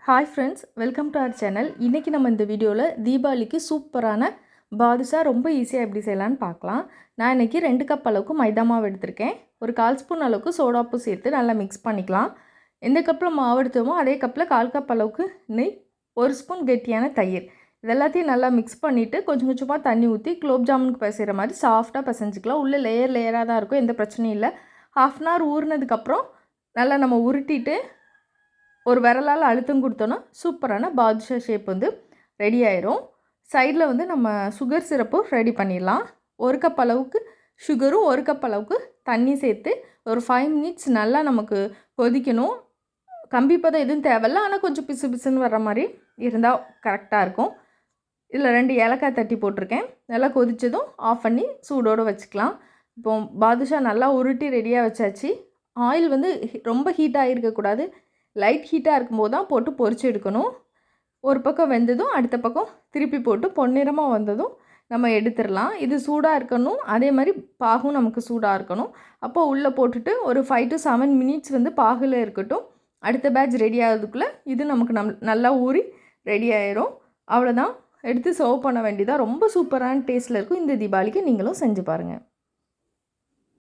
Hi friends, welcome to our channel. இன்றைக்கி நம்ம இந்த வீடியோவில் தீபாவளிக்கு சூப்பரான பாதுஷா ரொம்ப ஈஸியாக எப்படி செய்யலான்னு பார்க்கலாம். நான் இன்றைக்கி 2 கப் அளவுக்கு மைதா மாவு எடுத்திருக்கேன். ஒரு 1/4 ஸ்பூன் அளவுக்கு சோடாப்பு சேர்த்து நல்லா மிக்ஸ் பண்ணிக்கலாம். எந்த கப்பில் மாவு எடுத்தோமோ அதே கப்பில் 1/4 கப் அளவுக்கு நெய், 1 ஸ்பூன் கெட்டியான தயிர், இதெல்லாத்தையும் நல்லா மிக்ஸ் பண்ணிவிட்டு கொஞ்சம் கொஞ்சமாக தண்ணி ஊற்றி குலோப் ஜாமுனுக்கு பிசைகிற மாதிரி சாஃப்டாக பிசைஞ்சிக்கலாம். உள்ளே லேயராக தான் இருக்கும், எந்த பிரச்சனையும் இல்லை. 1/2 அன் ஹவர் ஊறினதுக்கப்புறம் நல்லா நம்ம உருட்டிட்டு ஒரு விரலால் அழுத்தம் கொடுத்தோன்னா சூப்பரான பாதுஷா ஷேப் வந்து ரெடி ஆயிரும். சைடில் வந்து நம்ம சுகர் சிரப்பும் ரெடி பண்ணிடலாம். 1 கப் அளவுக்கு சுகரும் 1 கப் அளவுக்கு தண்ணி சேர்த்து ஒரு 5 மினிட்ஸ் நல்லா நமக்கு கொதிக்கணும். கம்பி பதம் எதுவும் தேவையில்ல, ஆனால் கொஞ்சம் பிசு பிசுன்னு வர்ற மாதிரி இருந்தால் கரெக்டாக இருக்கும். இதில் 2 ஏலக்காய் தட்டி போட்டிருக்கேன். நல்லா கொதித்ததும் ஆஃப் பண்ணி சூடோடு வச்சுக்கலாம். இப்போ பாதுஷா நல்லா உருட்டி ரெடியாக வச்சாச்சு. ஆயில் வந்து ரொம்ப ஹீட்டாக இருக்கக்கூடாது, லைட் ஹீட்டாக இருக்கும்போது தான் போட்டு பொரிச்சு எடுக்கணும். ஒரு பக்கம் வெந்ததும் அடுத்த பக்கம் திருப்பி போட்டு பொன்னிறமாக வந்ததும் நம்ம எடுத்துடலாம். இது சூடாக இருக்கணும், அதே மாதிரி பாகும் நமக்கு சூடாக இருக்கணும். அப்போது உள்ளே போட்டுட்டு ஒரு 5 to 7 மினிட்ஸ் வந்து பாகில் இருக்கட்டும். அடுத்த பேட்ச் ரெடி ஆகிறதுக்குள்ளே இது நமக்கு நல்லா ஊறி ரெடி ஆயிரும். அவ்வளோதான், எடுத்து சர்வ் பண்ண வேண்டியதாக. ரொம்ப சூப்பரான டேஸ்ட்டில் இருக்கும். இந்த தீபாவளிக்கு நீங்களும் செஞ்சு பாருங்கள்.